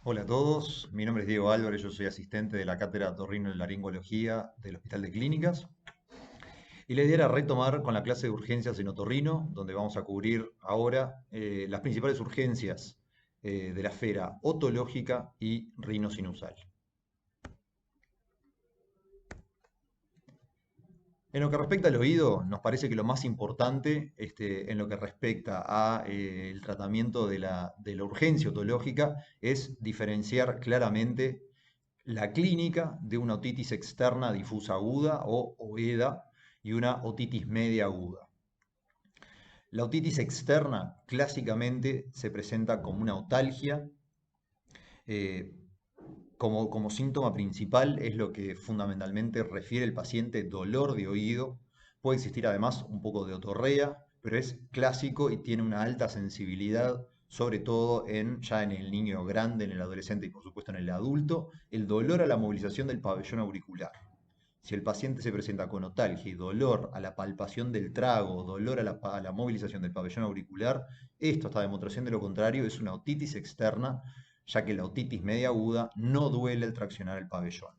Hola a todos, mi nombre es Diego Álvarez, yo soy asistente de la Cátedra Otorrinolaringología del Hospital de Clínicas. Y la idea era retomar con la clase de urgencias en otorrino, donde vamos a cubrir ahora las principales urgencias de la esfera otológica y rinosinusal. En lo que respecta al oído, nos parece que lo más importante en lo que respecta a el tratamiento de la urgencia otológica es diferenciar claramente la clínica de una otitis externa difusa aguda o OEDA y una otitis media aguda. La otitis externa clásicamente se presenta como una otalgia. eh, como síntoma principal es lo que fundamentalmente refiere el paciente dolor de oído. Puede existir además un poco de otorrea, pero es clásico y tiene una alta sensibilidad, sobre todo ya en el niño grande, en el adolescente y por supuesto en el adulto, el dolor a la movilización del pabellón auricular. Si el paciente se presenta con otalgia y dolor a la palpación del trago, dolor a la movilización del pabellón auricular, esto, hasta demostración de lo contrario, es una otitis externa, ya que la otitis media aguda no duele al traccionar el pabellón.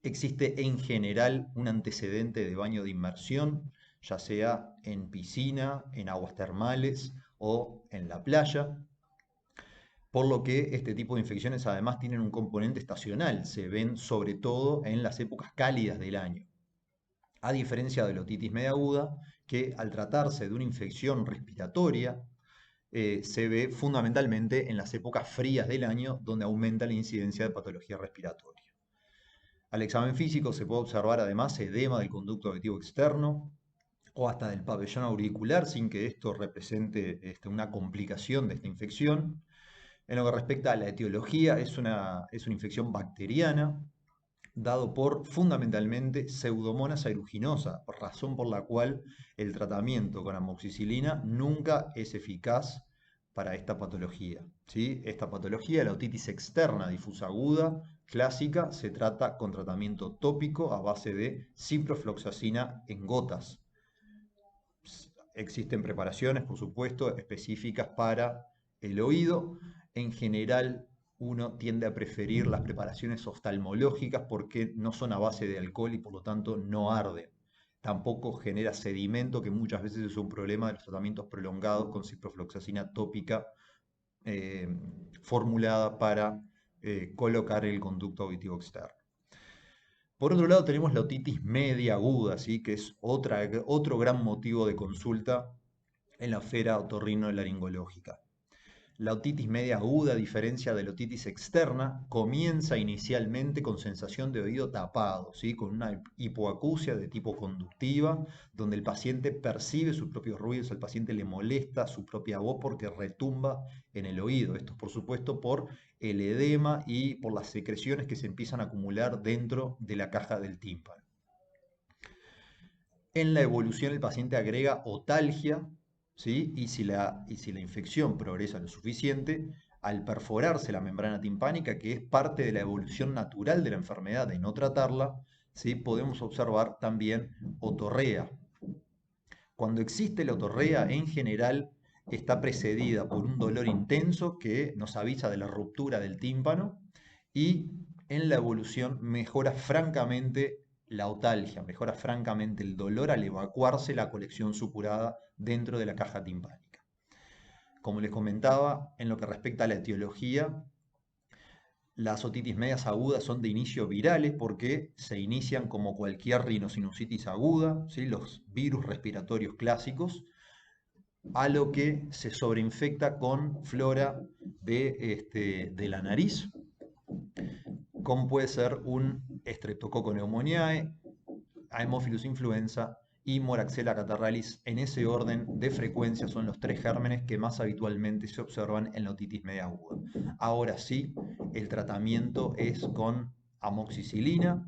Existe en general un antecedente de baño de inmersión, ya sea en piscina, en aguas termales o en la playa, por lo que este tipo de infecciones además tienen un componente estacional, se ven sobre todo en las épocas cálidas del año. A diferencia de la otitis media aguda, que al tratarse de una infección respiratoria, se ve fundamentalmente en las épocas frías del año, donde aumenta la incidencia de patología respiratoria. Al examen físico se puede observar además edema del conducto auditivo externo o hasta del pabellón auricular, sin que esto represente una complicación de esta infección. En lo que respecta a la etiología, es una infección bacteriana, dado por fundamentalmente Pseudomonas aeruginosa, razón por la cual el tratamiento con amoxicilina nunca es eficaz para esta patología. ¿Sí? Esta patología, la otitis externa difusa aguda, clásica, se trata con tratamiento tópico a base de ciprofloxacina en gotas. Existen preparaciones, por supuesto, específicas para el oído. En general, uno tiende a preferir las preparaciones oftalmológicas porque no son a base de alcohol y por lo tanto no arden. Tampoco genera sedimento, que muchas veces es un problema de los tratamientos prolongados con ciprofloxacina tópica eh, formulada para colocar el conducto auditivo externo. Por otro lado, tenemos la otitis media aguda, ¿sí? Que es otro gran motivo de consulta en la esfera otorrinolaringológica. La otitis media aguda, a diferencia de la otitis externa, comienza inicialmente con sensación de oído tapado, ¿sí? Con una hipoacusia de tipo conductiva, donde el paciente percibe sus propios ruidos, al paciente le molesta su propia voz porque retumba en el oído. Esto es, por supuesto, por el edema y por las secreciones que se empiezan a acumular dentro de la caja del tímpano. En la evolución el paciente agrega otalgia, ¿sí? Y si la infección progresa lo suficiente, al perforarse la membrana timpánica, que es parte de la evolución natural de la enfermedad de no tratarla, ¿sí? Podemos observar también otorrea. Cuando existe la otorrea, en general está precedida por un dolor intenso que nos avisa de la ruptura del tímpano y en la evolución mejora francamente la otalgia, mejora francamente el dolor al evacuarse la colección supurada dentro de la caja timpánica. Como les comentaba, en lo que respecta a la etiología, las otitis medias agudas son de inicio virales porque se inician como cualquier rinosinusitis aguda, ¿sí? Los virus respiratorios clásicos, a lo que se sobreinfecta con flora de la nariz, como puede ser un Streptococcus pneumoniae, Haemophilus influenza y Moraxella catarrhalis. En ese orden de frecuencia son los tres gérmenes que más habitualmente se observan en la otitis media aguda. Ahora sí, el tratamiento es con amoxicilina.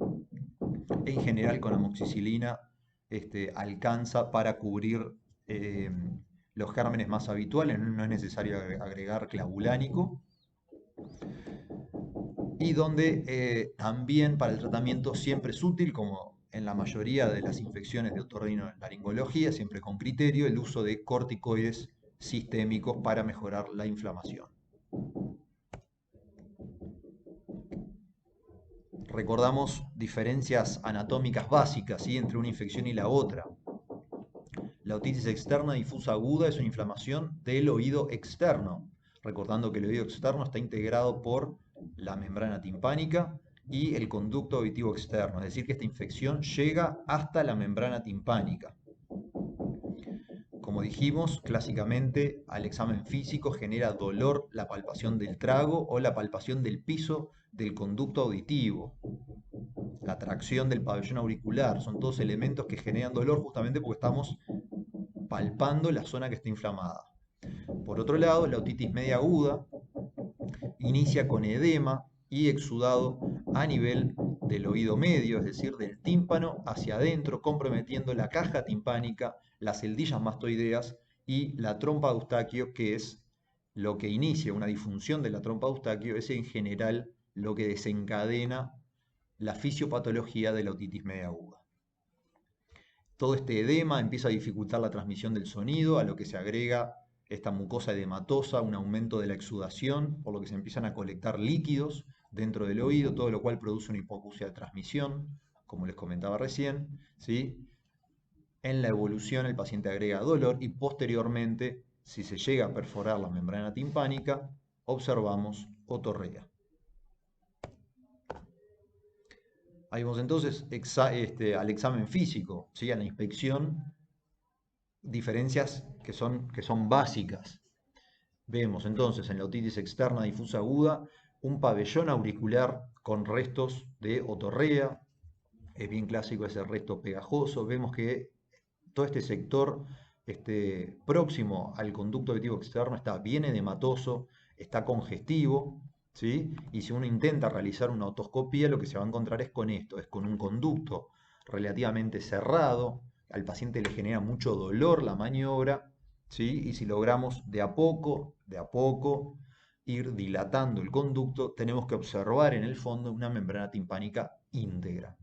En general, con amoxicilina alcanza para cubrir eh, los gérmenes más habituales, no es necesario agregar clavulánico. Y donde también para el tratamiento siempre es útil, como en la mayoría de las infecciones de otorrinolaringología, siempre con criterio, el uso de corticoides sistémicos para mejorar la inflamación. Recordamos diferencias anatómicas básicas, ¿sí?, entre una infección y la otra. La otitis externa difusa aguda es una inflamación del oído externo, recordando que el oído externo está integrado por la membrana timpánica y el conducto auditivo externo, es decir, que esta infección llega hasta la membrana timpánica. Como dijimos, clásicamente al examen físico genera dolor la palpación del trago o la palpación del piso del conducto auditivo. La tracción del pabellón auricular, son todos elementos que generan dolor justamente porque estamos palpando la zona que está inflamada. Por otro lado, la otitis media aguda inicia con edema y exudado a nivel del oído medio, es decir, del tímpano hacia adentro, comprometiendo la caja timpánica, las celdillas mastoideas y la trompa de Eustaquio, que es lo que inicia una disfunción de la trompa de Eustaquio, es en general lo que desencadena la fisiopatología de la otitis media aguda. Todo este edema empieza a dificultar la transmisión del sonido, a lo que se agrega esta mucosa edematosa, un aumento de la exudación, por lo que se empiezan a colectar líquidos dentro del oído, todo lo cual produce una hipoacusia de transmisión, como les comentaba recién, ¿sí? En la evolución el paciente agrega dolor y posteriormente, si se llega a perforar la membrana timpánica, observamos otorrea. Ahí vamos entonces al examen físico, ¿sí?, a la inspección, diferencias que son básicas. Vemos entonces en la otitis externa difusa aguda un pabellón auricular con restos de otorrea, es bien clásico ese resto pegajoso. Vemos que todo este sector próximo al conducto auditivo externo está bien edematoso, está congestivo, ¿sí? Y si uno intenta realizar una otoscopía, lo que se va a encontrar es con esto, es con un conducto relativamente cerrado, al paciente le genera mucho dolor la maniobra, ¿sí? Y si logramos de a poco, ir dilatando el conducto, tenemos que observar en el fondo una membrana timpánica íntegra.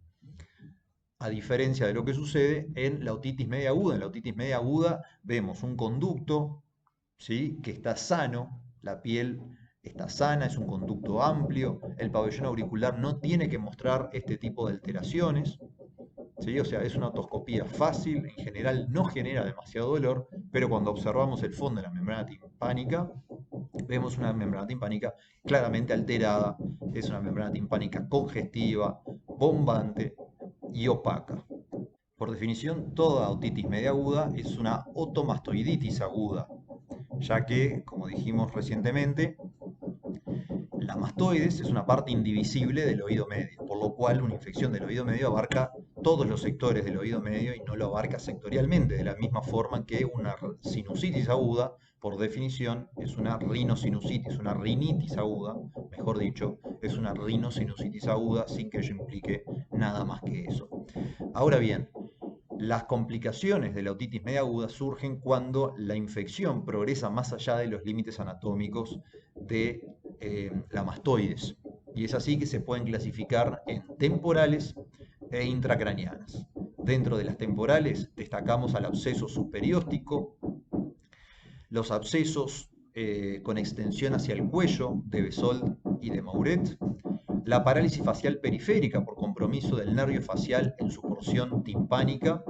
A diferencia de lo que sucede en la otitis media aguda. En la otitis media aguda vemos un conducto, ¿sí?, que está sano, la piel está sana, es un conducto amplio, el pabellón auricular no tiene que mostrar este tipo de alteraciones, ¿sí? O sea, es una otoscopía fácil, en general no genera demasiado dolor, pero cuando observamos el fondo de la membrana timpánica, vemos una membrana timpánica claramente alterada, es una membrana timpánica congestiva, bombante y opaca. Por definición, toda otitis media aguda es una otomastoiditis aguda, ya que, como dijimos recientemente, la mastoides es una parte indivisible del oído medio, por lo cual una infección del oído medio abarca todos los sectores del oído medio y no lo abarca sectorialmente, de la misma forma que una sinusitis aguda, por definición, es una rinosinusitis, una rinitis aguda, mejor dicho, es una rinosinusitis aguda sin que ello implique nada más que eso. Ahora bien, las complicaciones de la otitis media aguda surgen cuando la infección progresa más allá de los límites anatómicos de la mastoides. Y es así que se pueden clasificar en temporales e intracraneanas. Dentro de las temporales destacamos al absceso superióstico, los abscesos con extensión hacia el cuello de Bezold y de Mauret, la parálisis facial periférica por compromiso del nervio facial en su porción timpánica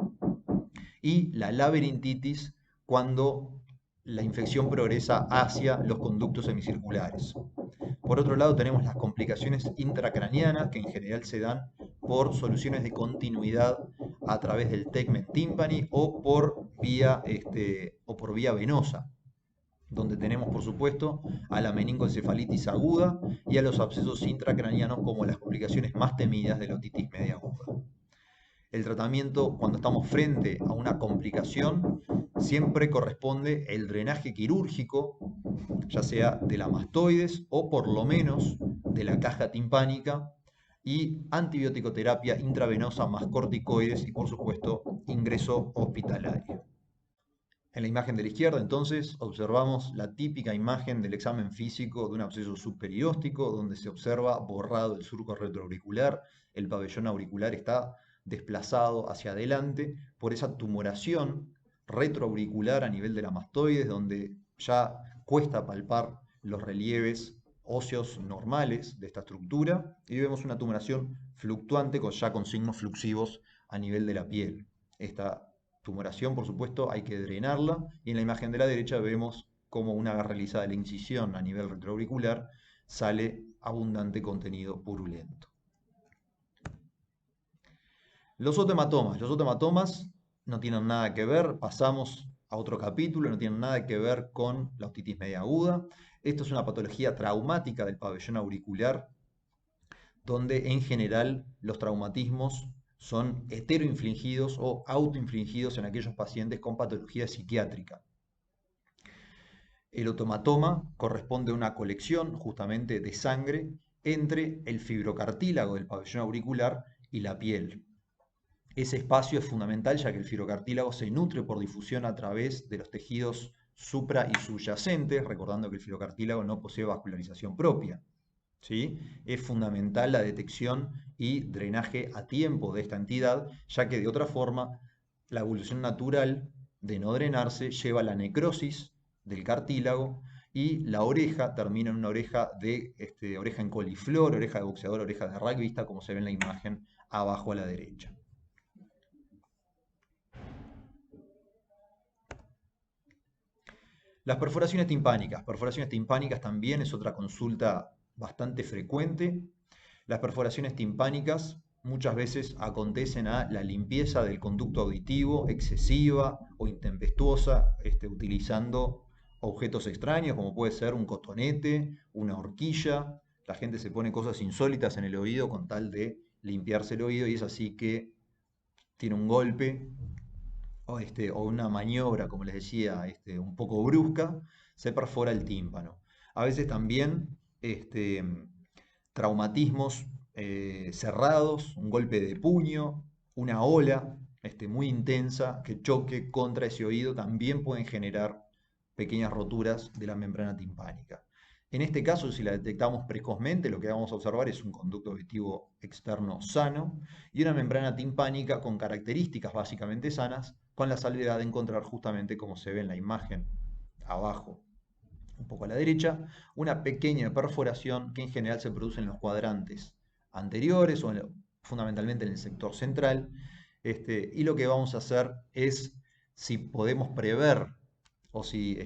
y la laberintitis cuando la infección progresa hacia los conductos semicirculares. Por otro lado, tenemos las complicaciones intracraneanas, que en general se dan por soluciones de continuidad a través del tegmen timpani o por vía venosa, donde tenemos, por supuesto, a la meningoencefalitis aguda y a los abscesos intracraneanos como las complicaciones más temidas de la otitis media aguda. El tratamiento, cuando estamos frente a una complicación, siempre corresponde el drenaje quirúrgico, ya sea de la mastoides o por lo menos de la caja timpánica, y antibiótico-terapia intravenosa más corticoides y, por supuesto, ingreso hospitalario. En la imagen de la izquierda, entonces, observamos la típica imagen del examen físico de un absceso subperióstico, donde se observa borrado el surco retroauricular, el pabellón auricular está desplazado hacia adelante por esa tumoración retroauricular a nivel de la mastoides, donde ya cuesta palpar los relieves óseos normales de esta estructura y vemos una tumoración fluctuante ya con signos fluxivos a nivel de la piel. Esta tumoración, por supuesto, hay que drenarla y en la imagen de la derecha vemos cómo una vez realizada la incisión a nivel retroauricular sale abundante contenido purulento. Los otomatomas no tienen nada que ver, pasamos a otro capítulo, no tienen nada que ver con la otitis media aguda. Esto es una patología traumática del pabellón auricular, donde en general los traumatismos son heteroinfligidos o autoinfligidos en aquellos pacientes con patología psiquiátrica. El otomatoma corresponde a una colección justamente de sangre entre el fibrocartílago del pabellón auricular y la piel. Ese espacio es fundamental ya que el fibrocartílago se nutre por difusión a través de los tejidos supra y subyacentes, recordando que el fibrocartílago no posee vascularización propia. ¿Sí? Es fundamental la detección y drenaje a tiempo de esta entidad, ya que de otra forma la evolución natural de no drenarse lleva a la necrosis del cartílago y la oreja termina en una oreja oreja en coliflor, oreja de boxeador, oreja de rugbyista, como se ve en la imagen abajo a la derecha. Las perforaciones timpánicas. Perforaciones timpánicas también es otra consulta bastante frecuente. Las perforaciones timpánicas muchas veces acontecen a la limpieza del conducto auditivo excesiva o intempestuosa, utilizando objetos extraños como puede ser un cotonete, una horquilla. La gente se pone cosas insólitas en el oído con tal de limpiarse el oído y es así que tiene un golpe o una maniobra, como les decía, un poco brusca, se perfora el tímpano. A veces también traumatismos cerrados, un golpe de puño, una ola muy intensa que choque contra ese oído, también pueden generar pequeñas roturas de la membrana timpánica. En este caso, si la detectamos precozmente, lo que vamos a observar es un conducto auditivo externo sano y una membrana timpánica con características básicamente sanas, con la salvedad de encontrar justamente como se ve en la imagen abajo, un poco a la derecha, una pequeña perforación que en general se produce en los cuadrantes anteriores o fundamentalmente en el sector central. Y lo que vamos a hacer es, si podemos prever o si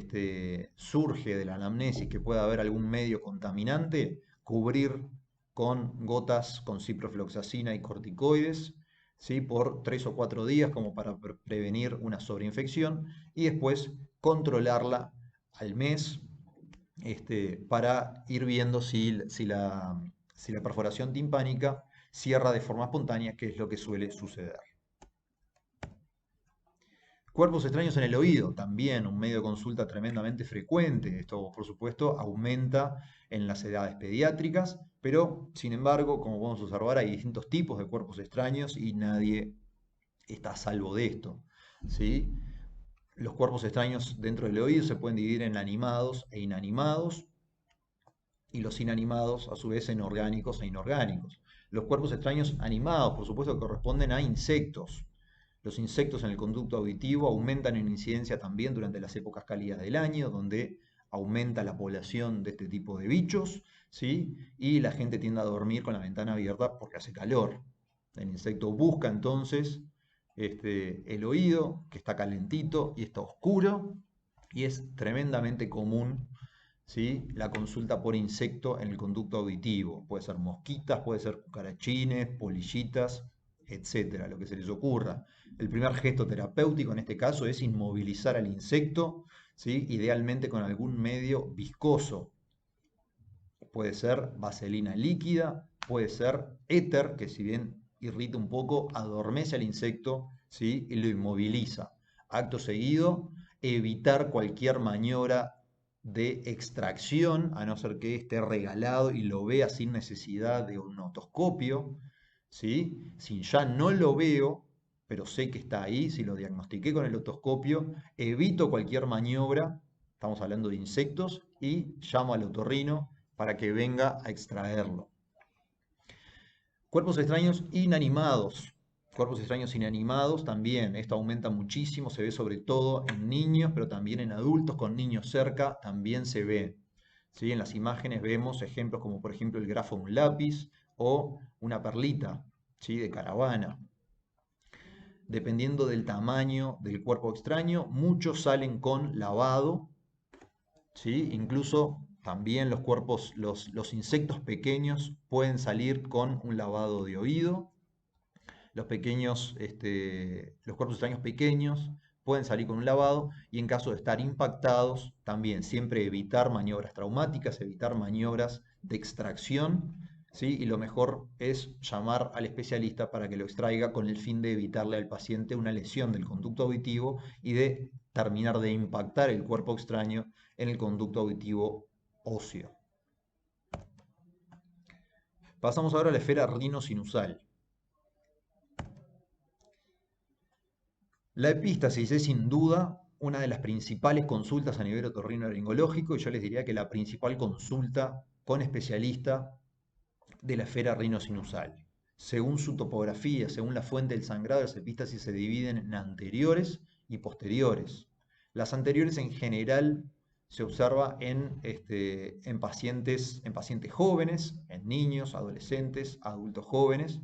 surge de la anamnesis que pueda haber algún medio contaminante, cubrir con gotas con ciprofloxacina y corticoides, ¿sí? Por 3 o 4 días como para prevenir una sobreinfección y después controlarla al mes para ir viendo si la perforación timpánica cierra de forma espontánea, que es lo que suele suceder. Cuerpos extraños en el oído, también un medio de consulta tremendamente frecuente. Esto, por supuesto, aumenta en las edades pediátricas, pero, sin embargo, como podemos observar, hay distintos tipos de cuerpos extraños y nadie está a salvo de esto, ¿sí? Los cuerpos extraños dentro del oído se pueden dividir en animados e inanimados, y los inanimados, a su vez, en orgánicos e inorgánicos. Los cuerpos extraños animados, por supuesto, corresponden a insectos. Los insectos en el conducto auditivo aumentan en incidencia también durante las épocas cálidas del año, donde aumenta la población de este tipo de bichos, ¿sí? Y la gente tiende a dormir con la ventana abierta porque hace calor. El insecto busca entonces el oído, que está calentito y está oscuro, y es tremendamente común, ¿sí? La consulta por insecto en el conducto auditivo. Puede ser mosquitas, puede ser cucarachines, polillitas, etcétera, lo que se les ocurra. El primer gesto terapéutico en este caso es inmovilizar al insecto, ¿sí? Idealmente con algún medio viscoso. Puede ser vaselina líquida, puede ser éter, que si bien irrita un poco, adormece al insecto, ¿sí? Y lo inmoviliza. Acto seguido, evitar cualquier maniobra de extracción, a no ser que esté regalado y lo vea sin necesidad de un otoscopio, ¿sí? Si ya no lo veo, pero sé que está ahí, si lo diagnostiqué con el otoscopio, evito cualquier maniobra, estamos hablando de insectos, y llamo al otorrino para que venga a extraerlo. Cuerpos extraños inanimados. Cuerpos extraños inanimados también, esto aumenta muchísimo, se ve sobre todo en niños, pero también en adultos con niños cerca, también se ve, ¿sí? En las imágenes vemos ejemplos como por ejemplo el grafo de un lápiz o una perlita, ¿sí? De caravana. Dependiendo del tamaño del cuerpo extraño, muchos salen con lavado, ¿sí? Incluso también los cuerpos, los insectos pequeños pueden salir con un lavado de oído. Los cuerpos extraños pequeños pueden salir con un lavado y en caso de estar impactados, también siempre evitar maniobras traumáticas, evitar maniobras de extracción, ¿sí? Y lo mejor es llamar al especialista para que lo extraiga con el fin de evitarle al paciente una lesión del conducto auditivo y de terminar de impactar el cuerpo extraño en el conducto auditivo óseo. Pasamos ahora a la esfera rinosinusal. La epístasis es sin duda una de las principales consultas a nivel otorrinolaringológico y yo les diría que la principal consulta con especialista de la esfera rinosinusal. Según su topografía, según la fuente del sangrado, las epístasis se dividen en anteriores y posteriores. Las anteriores en general se observa en pacientes jóvenes, en niños, adolescentes, adultos jóvenes,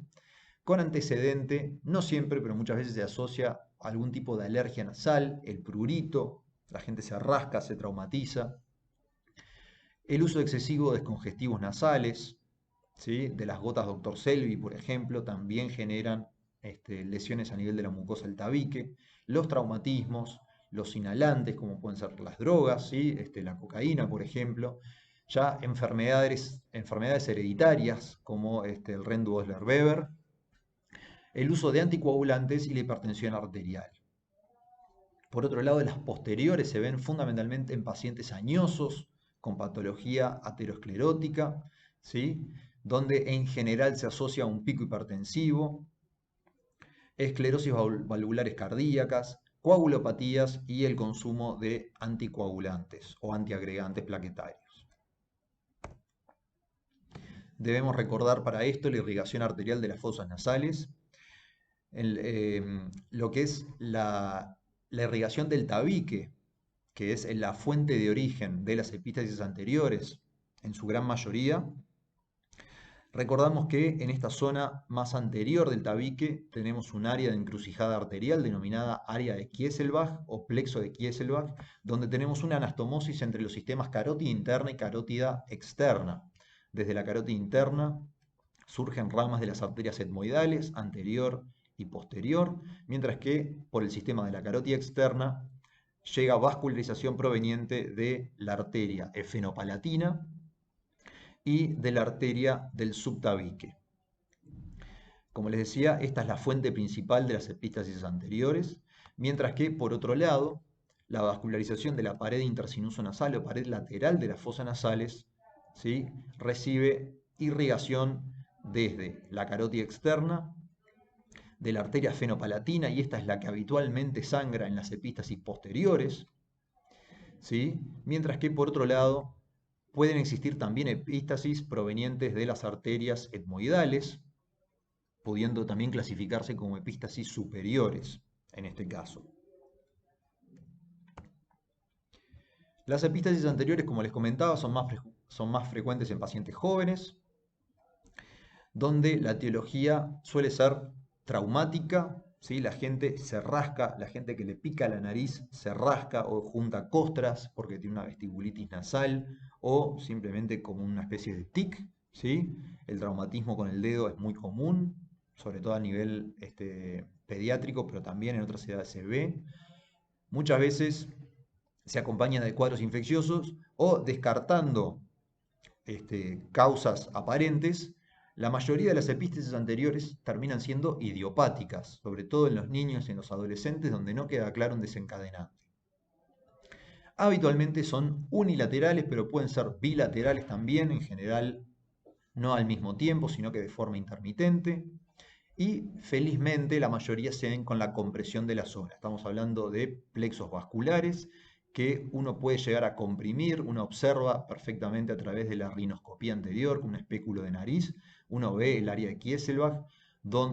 con antecedente, no siempre, pero muchas veces se asocia a algún tipo de alergia nasal, el prurito, la gente se rasca, se traumatiza, el uso excesivo de descongestivos nasales, ¿sí? De las gotas Dr. Selby, por ejemplo, también generan lesiones a nivel de la mucosa del tabique, los traumatismos, los inhalantes, como pueden ser las drogas, ¿sí? La cocaína, por ejemplo, ya enfermedades hereditarias, como el Rendu-Osler-Weber, el uso de anticoagulantes y la hipertensión arterial. Por otro lado, las posteriores se ven fundamentalmente en pacientes añosos con patología aterosclerótica, ¿sí? Donde en general se asocia a un pico hipertensivo, esclerosis valvulares cardíacas, coagulopatías y el consumo de anticoagulantes o antiagregantes plaquetarios. Debemos recordar para esto la irrigación arterial de las fosas nasales, lo que es la irrigación del tabique, que es la fuente de origen de las epístasis anteriores, en su gran mayoría. Recordamos que en esta zona más anterior del tabique tenemos un área de encrucijada arterial denominada área de Kieselbach o plexo de Kieselbach, donde tenemos una anastomosis entre los sistemas carótida interna y carótida externa. Desde la carótida interna surgen ramas de las arterias etmoidales, anterior y posterior, mientras que por el sistema de la carótida externa llega vascularización proveniente de la arteria efenopalatina y de la arteria del subtabique. Como les decía, esta es la fuente principal de las epístasis anteriores, mientras que, por otro lado, la vascularización de la pared intersinuso nasal o pared lateral de las fosas nasales, ¿sí? Recibe irrigación desde la carótida externa, de la arteria fenopalatina, y esta es la que habitualmente sangra en las epístasis posteriores, ¿sí? Mientras que, por otro lado, pueden existir también epístasis provenientes de las arterias etmoidales, pudiendo también clasificarse como epístasis superiores en este caso. Las epístasis anteriores, como les comentaba, son más frecuentes en pacientes jóvenes, donde la etiología suele ser traumática, ¿sí? La gente se rasca, la gente que le pica la nariz se rasca o junta costras porque tiene una vestibulitis nasal o simplemente como una especie de tic, ¿sí? El traumatismo con el dedo es muy común, sobre todo a nivel pediátrico, pero también en otras edades se ve. Muchas veces se acompaña de cuadros infecciosos o descartando causas aparentes, la mayoría de las epístasis anteriores terminan siendo idiopáticas, sobre todo en los niños y en los adolescentes, donde no queda claro un desencadenante. Habitualmente son unilaterales, pero pueden ser bilaterales también, en general no al mismo tiempo, sino que de forma intermitente. Y felizmente la mayoría se ven con la compresión de la zona. Estamos hablando de plexos vasculares que uno puede llegar a comprimir, uno observa perfectamente a través de la rinoscopía anterior, con un espéculo de nariz, uno ve el área de Kieselbach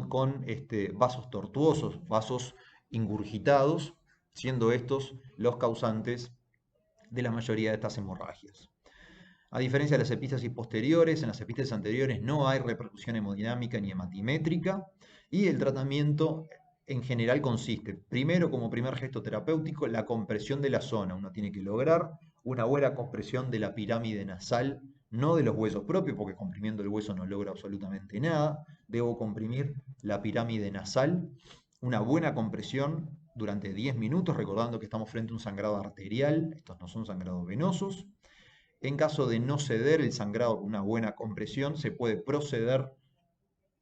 con vasos tortuosos, vasos ingurgitados, siendo estos los causantes de la mayoría de estas hemorragias. A diferencia de las epístasis posteriores, en las epístasis anteriores no hay repercusión hemodinámica ni hematimétrica y el tratamiento en general consiste, primero como primer gesto terapéutico, la compresión de la zona. Uno tiene que lograr una buena compresión de la pirámide nasal, no de los huesos propios, porque comprimiendo el hueso no logra absolutamente nada. Debo comprimir la pirámide nasal, una buena compresión durante 10 minutos, recordando que estamos frente a un sangrado arterial, estos no son sangrados venosos. En caso de no ceder el sangrado con una buena compresión, se puede proceder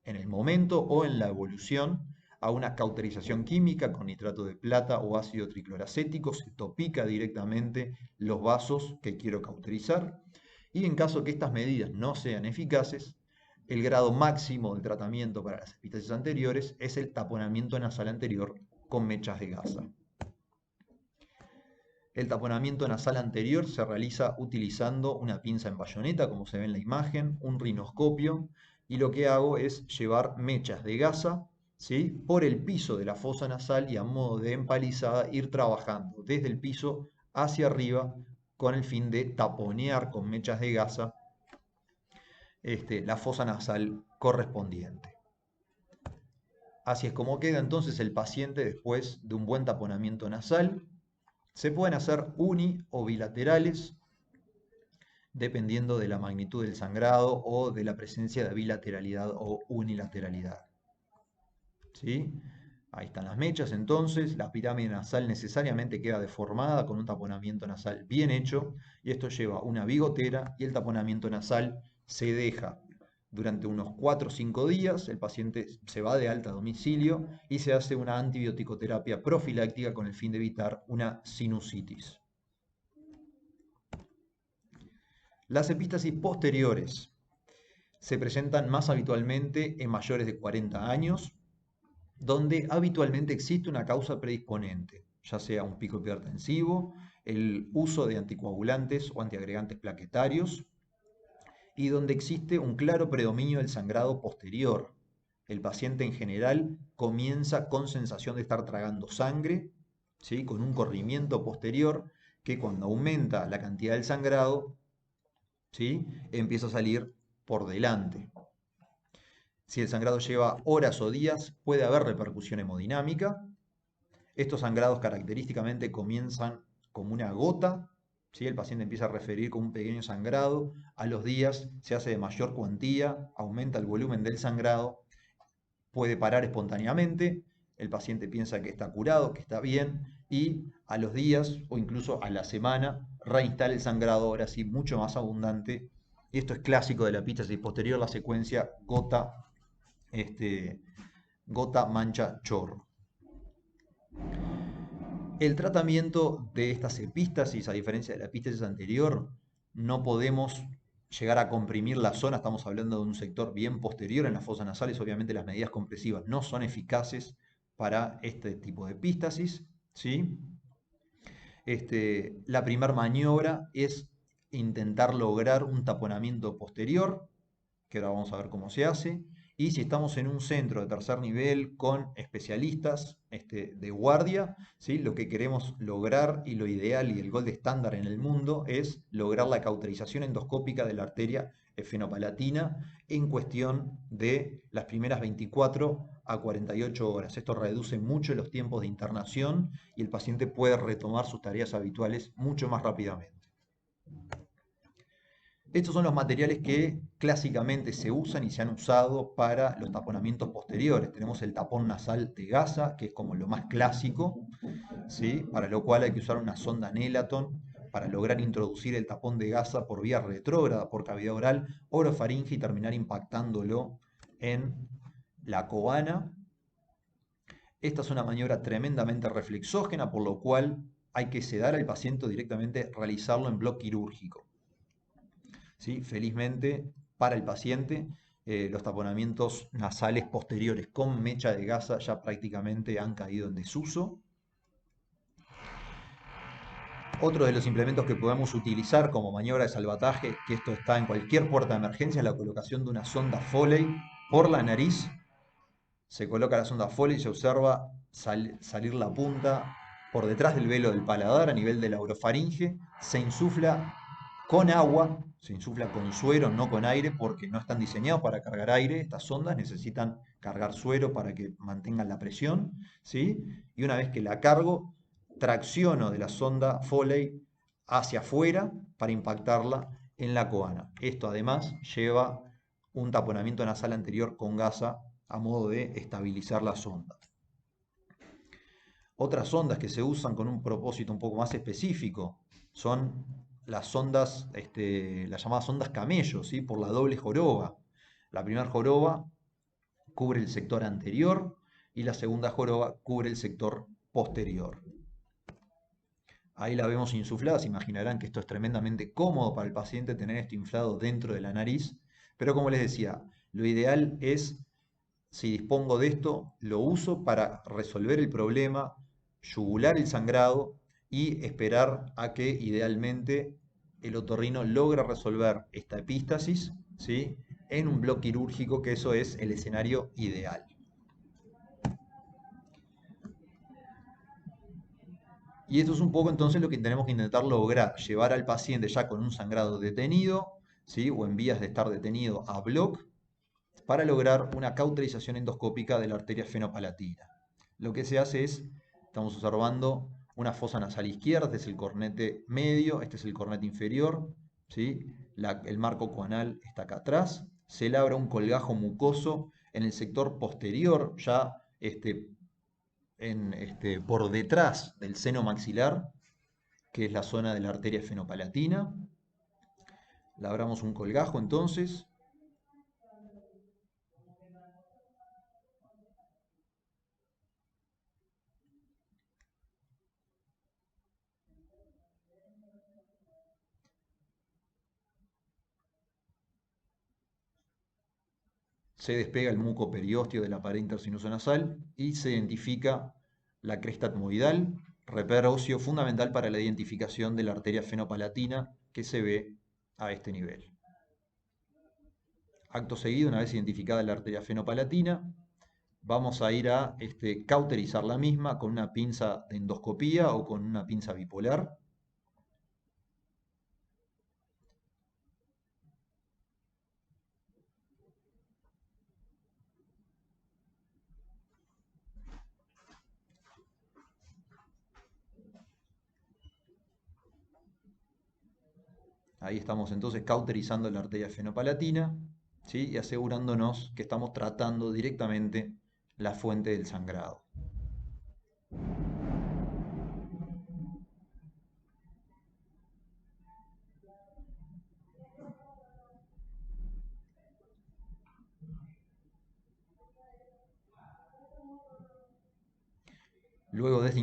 en el momento o en la evolución a una cauterización química con nitrato de plata o ácido tricloracético. Se topica directamente los vasos que quiero cauterizar. Y en caso que estas medidas no sean eficaces, el grado máximo del tratamiento para las epístasis anteriores es el taponamiento nasal anterior con mechas de gasa. El taponamiento nasal anterior se realiza utilizando una pinza en bayoneta, como se ve en la imagen, un rinoscopio, y lo que hago es llevar mechas de gasa, ¿sí?, por el piso de la fosa nasal y a modo de empalizada ir trabajando desde el piso hacia arriba con el fin de taponear con mechas de gasa la fosa nasal correspondiente. Así es como queda entonces el paciente después de un buen taponamiento nasal. Se pueden hacer uni o bilaterales, dependiendo de la magnitud del sangrado o de la presencia de bilateralidad o unilateralidad. ¿Sí? Ahí están las mechas entonces, la pirámide nasal necesariamente queda deformada con un taponamiento nasal bien hecho y esto lleva una bigotera y el taponamiento nasal se deja durante unos 4 o 5 días, el paciente se va de alta a domicilio y se hace una antibioticoterapia profiláctica con el fin de evitar una sinusitis. Las epístasis posteriores se presentan más habitualmente en mayores de 40 años, donde habitualmente existe una causa predisponente, ya sea un pico hipertensivo, el uso de anticoagulantes o antiagregantes plaquetarios, y donde existe un claro predominio del sangrado posterior. El paciente en general comienza con sensación de estar tragando sangre, ¿sí?, con un corrimiento posterior que cuando aumenta la cantidad del sangrado, ¿sí?, empieza a salir por delante. Si el sangrado lleva horas o días, puede haber repercusión hemodinámica. Estos sangrados característicamente comienzan como una gota, ¿sí? El paciente empieza a referir con un pequeño sangrado, a los días se hace de mayor cuantía, aumenta el volumen del sangrado, puede parar espontáneamente, el paciente piensa que está curado, que está bien, y a los días o incluso a la semana reinstala el sangrado, ahora sí mucho más abundante. Y esto es clásico de la epístasis posterior, la secuencia gota, gota, mancha, chorro. El tratamiento de estas epístasis, a diferencia de la epístasis anterior, no podemos llegar a comprimir la zona, estamos hablando de un sector bien posterior en las fosas nasales, obviamente las medidas compresivas no son eficaces para este tipo de epístasis, ¿sí? La primera maniobra es intentar lograr un taponamiento posterior, que ahora vamos a ver cómo se hace. Y si estamos en un centro de tercer nivel con especialistas de guardia, ¿sí?, lo que queremos lograr y lo ideal y el gold estándar en el mundo es lograr la cauterización endoscópica de la arteria efenopalatina en cuestión de las primeras 24 a 48 horas. Esto reduce mucho los tiempos de internación y el paciente puede retomar sus tareas habituales mucho más rápidamente. Estos son los materiales que clásicamente se usan y se han usado para los taponamientos posteriores. Tenemos el tapón nasal de gasa, que es como lo más clásico, ¿sí?, para lo cual hay que usar una sonda Nelaton para lograr introducir el tapón de gasa por vía retrógrada, por cavidad oral, orofaringe y terminar impactándolo en la cobana. Esta es una maniobra tremendamente reflexógena, por lo cual hay que sedar al paciente directamente, realizarlo en bloque quirúrgico. ¿Sí? Felizmente para el paciente, los taponamientos nasales posteriores con mecha de gasa ya prácticamente han caído en desuso. Otro de los implementos que podemos utilizar como maniobra de salvataje, que esto está en cualquier puerta de emergencia, es la colocación de una sonda Foley por la nariz. Se coloca la sonda Foley y se observa salir la punta por detrás del velo del paladar a nivel de la orofaringe. Se insufla con agua, se insufla con suero, no con aire, porque no están diseñados para cargar aire. Estas sondas necesitan cargar suero para que mantengan la presión, ¿sí? Y una vez que la cargo, tracciono de la sonda Foley hacia afuera para impactarla en la coana. Esto además lleva un taponamiento nasal anterior con gasa a modo de estabilizar la sonda. Otras sondas que se usan con un propósito un poco más específico son las sondas, las llamadas sondas camello, ¿sí? Por la doble joroba. La primera joroba cubre el sector anterior y la segunda joroba cubre el sector posterior. Ahí la vemos insuflada, se imaginarán que esto es tremendamente cómodo para el paciente tener esto inflado dentro de la nariz, pero como les decía, lo ideal es, si dispongo de esto, lo uso para resolver el problema, yugular el sangrado y esperar a que idealmente el otorrino logra resolver esta epístasis, ¿sí? En un bloque quirúrgico, que eso es el escenario ideal. Y esto es un poco entonces lo que tenemos que intentar lograr, llevar al paciente ya con un sangrado detenido, ¿sí? O en vías de estar detenido a bloc, para lograr una cauterización endoscópica de la arteria fenopalatina. Lo que se hace es, estamos observando una fosa nasal izquierda, este es el cornete medio, este es el cornete inferior, ¿sí? El marco coanal está acá atrás, se labra un colgajo mucoso en el sector posterior, ya por detrás del seno maxilar, que es la zona de la arteria fenopalatina. Labramos un colgajo entonces. Se despega el muco periósteo de la pared intersinusonasal y se identifica la cresta etmoidal, reper óseo fundamental para la identificación de la arteria fenopalatina que se ve a este nivel. Acto seguido, una vez identificada la arteria fenopalatina, vamos a ir a cauterizar la misma con una pinza de endoscopía o con una pinza bipolar. Ahí estamos entonces cauterizando la arteria fenopalatina, ¿sí? Y asegurándonos que estamos tratando directamente la fuente del sangrado. Luego de esta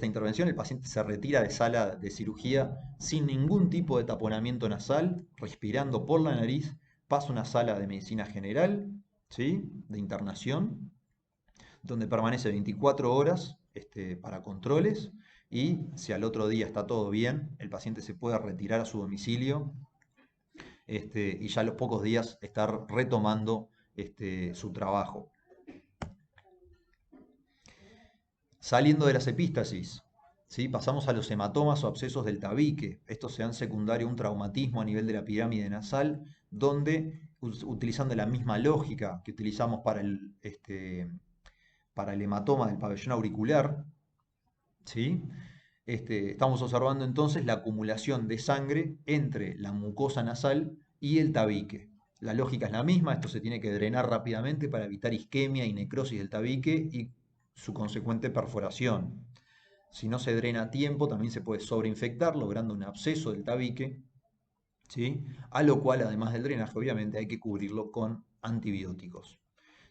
intervención, el paciente se retira de sala de cirugía sin ningún tipo de taponamiento nasal, respirando por la nariz, pasa a una sala de medicina general, ¿sí? De internación, donde permanece 24 horas para controles, y si al otro día está todo bien, el paciente se puede retirar a su domicilio, y ya a los pocos días estar retomando su trabajo. Saliendo de las epístasis, ¿sí? Pasamos a los hematomas o abscesos del tabique. Estos se dan secundario a un traumatismo a nivel de la pirámide nasal, donde, utilizando la misma lógica que utilizamos para el hematoma del pabellón auricular, ¿sí? Estamos observando entonces la acumulación de sangre entre la mucosa nasal y el tabique. La lógica es la misma, esto se tiene que drenar rápidamente para evitar isquemia y necrosis del tabique y su consecuente perforación. Si no se drena a tiempo, también se puede sobreinfectar, logrando un absceso del tabique, ¿sí? A lo cual, además del drenaje, obviamente hay que cubrirlo con antibióticos.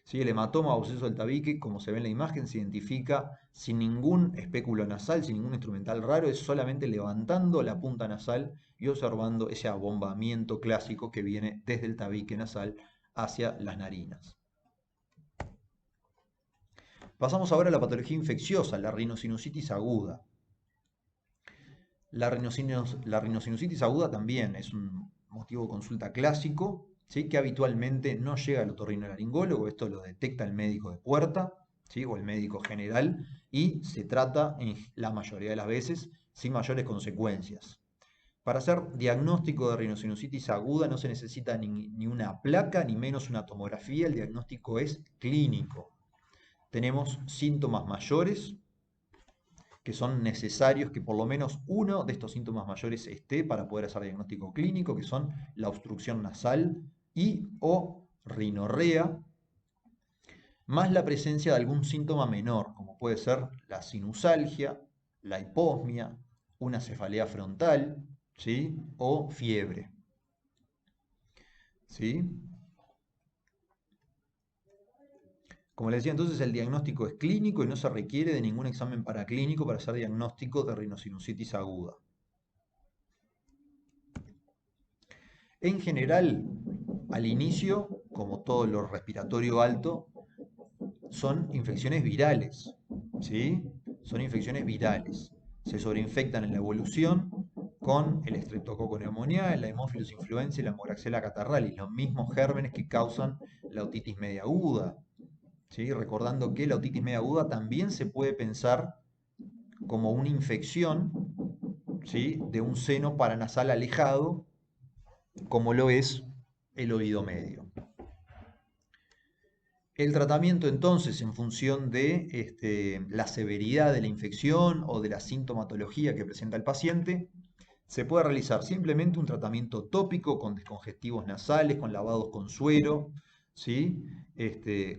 ¿Sí? El hematoma o absceso del tabique, como se ve en la imagen, se identifica sin ningún espéculo nasal, sin ningún instrumental raro, es solamente levantando la punta nasal y observando ese abombamiento clásico que viene desde el tabique nasal hacia las narinas. Pasamos ahora a la patología infecciosa, la rinosinusitis aguda. La rinosinusitis aguda también es un motivo de consulta clásico, ¿sí? Que habitualmente no llega al otorrinolaringólogo, esto lo detecta el médico de puerta, ¿sí? O el médico general, y se trata en la mayoría de las veces sin mayores consecuencias. Para hacer diagnóstico de rinosinusitis aguda no se necesita ni una placa ni menos una tomografía, el diagnóstico es clínico. Tenemos síntomas mayores que son necesarios que por lo menos uno de estos síntomas mayores esté para poder hacer diagnóstico clínico, que son la obstrucción nasal y o rinorrea, más la presencia de algún síntoma menor, como puede ser la sinusalgia, la hiposmia, una cefalea frontal, ¿sí? O fiebre, ¿sí? Como les decía, entonces el diagnóstico es clínico y no se requiere de ningún examen paraclínico para hacer diagnóstico de rinosinusitis aguda. En general, al inicio, como todo lo respiratorio alto, son infecciones virales, ¿sí? Son infecciones virales. Se sobreinfectan en la evolución con el Streptococcus pneumoniae, la Haemophilus influenzae y la Moraxella catarrhalis, los mismos gérmenes que causan la otitis media aguda, ¿sí? Recordando que la otitis media aguda también se puede pensar como una infección, ¿sí? De un seno paranasal alejado, como lo es el oído medio. El tratamiento entonces, en función de la severidad de la infección o de la sintomatología que presenta el paciente, se puede realizar simplemente un tratamiento tópico con descongestivos nasales, con lavados con suero, ¿sí?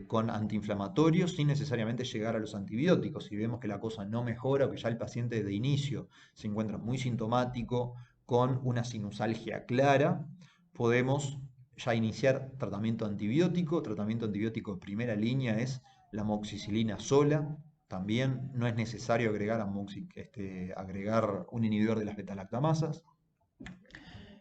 Con antiinflamatorios, sin necesariamente llegar a los antibióticos. Si vemos que la cosa no mejora o que ya el paciente de inicio se encuentra muy sintomático, con una sinusalgia clara, podemos ya iniciar tratamiento antibiótico de primera línea es la amoxicilina sola, también no es necesario agregar un inhibidor de las betalactamasas.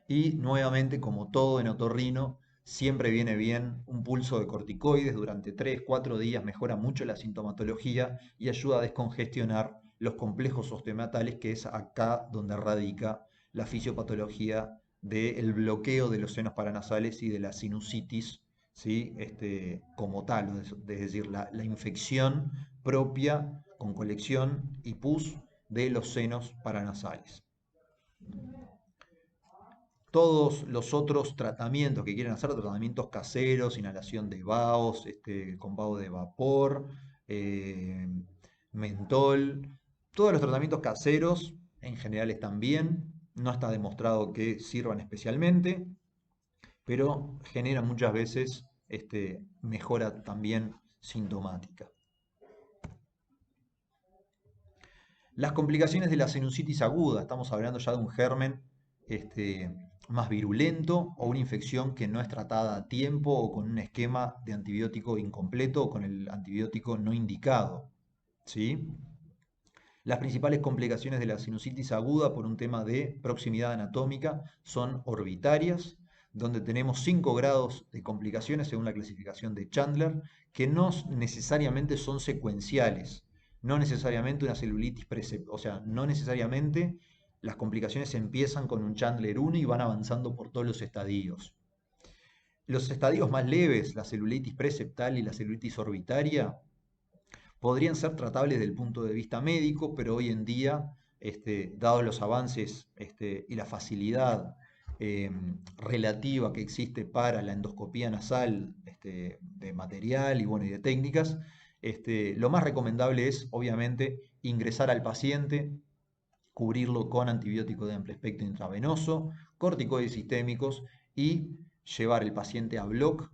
Y nuevamente, como todo en otorrino, siempre viene bien un pulso de corticoides durante 3-4 días, mejora mucho la sintomatología y ayuda a descongestionar los complejos osteomatales, que es acá donde radica la fisiopatología del bloqueo de los senos paranasales y de la sinusitis, ¿sí? Como tal, es decir, la infección propia con colección y pus de los senos paranasales. Todos los otros tratamientos que quieren hacer, tratamientos caseros, inhalación de vaos, con vaho de vapor, eh, mentol, todos los tratamientos caseros en general están bien, no está demostrado que sirvan especialmente, pero generan muchas veces mejora también sintomática. Las complicaciones de la sinusitis aguda, estamos hablando ya de un germen más virulento o una infección que no es tratada a tiempo o con un esquema de antibiótico incompleto o con el antibiótico no indicado, ¿sí? Las principales complicaciones de la sinusitis aguda por un tema de proximidad anatómica son orbitarias, donde tenemos 5 grados de complicaciones según la clasificación de Chandler, que no necesariamente son secuenciales, no necesariamente una celulitis o sea, no necesariamente las complicaciones empiezan con un Chandler 1 y van avanzando por todos los estadios. Los estadios más leves, la celulitis preseptal y la celulitis orbitaria, podrían ser tratables desde el punto de vista médico, pero hoy en día, dados los avances y la facilidad relativa que existe para la endoscopía nasal de material y, bueno, y de técnicas, lo más recomendable es, obviamente, ingresar al paciente, cubrirlo con antibiótico de amplio espectro intravenoso, corticoides sistémicos y llevar el paciente a bloc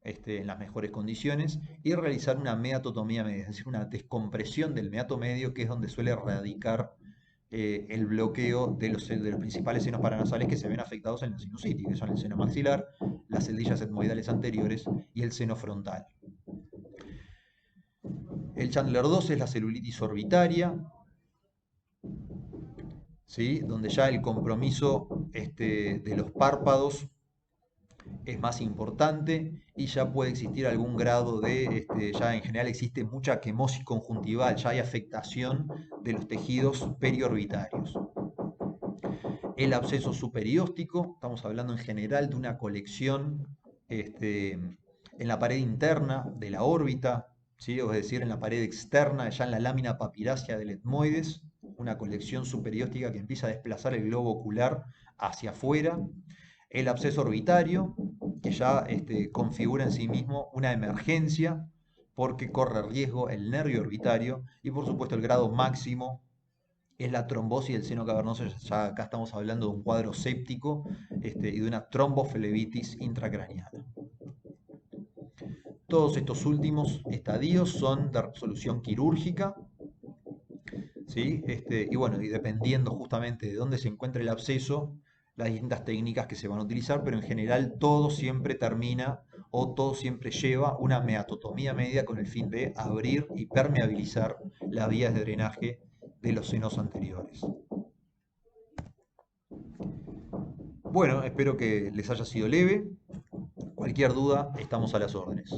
en las mejores condiciones y realizar una meatotomía media, es decir, una descompresión del meato medio, que es donde suele radicar el bloqueo de los principales senos paranasales que se ven afectados en la sinusitis, que son el seno maxilar, las celdillas etmoidales anteriores y el seno frontal. El Chandler 2 es la celulitis orbitaria, ¿sí? Donde ya el compromiso de los párpados es más importante y ya puede existir algún grado ya en general existe mucha quemosis conjuntival, ya hay afectación de los tejidos periorbitarios. El absceso superióstico, estamos hablando en general de una colección en la pared interna de la órbita, ¿sí? Es decir, en la pared externa, ya en la lámina papirácea del etmoides, una colección superióstica que empieza a desplazar el globo ocular hacia afuera, el absceso orbitario, que ya configura en sí mismo una emergencia porque corre riesgo el nervio orbitario, y por supuesto el grado máximo es la trombosis del seno cavernoso. Ya acá estamos hablando de un cuadro séptico y de una tromboflebitis intracraneana. Todos estos últimos estadios son de resolución quirúrgica, ¿sí? Y bueno, y dependiendo justamente de dónde se encuentre el absceso, las distintas técnicas que se van a utilizar, pero en general todo siempre termina o todo siempre lleva una meatotomía media con el fin de abrir y permeabilizar las vías de drenaje de los senos anteriores. Bueno, espero que les haya sido leve. Cualquier duda, estamos a las órdenes.